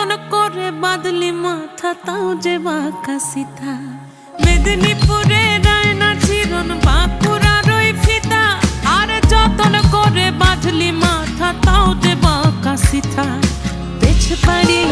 যতন করে বাঁধলি মাথা তাও যে বাঁকা সিথা। মেদিনীপুরে রায়না চিরন বাঁকুড়ার ওই ফিতা, আর যতন করে বাঁধলি মাথা তাও যে বাঁকা সিথা। পেছ পাড়ি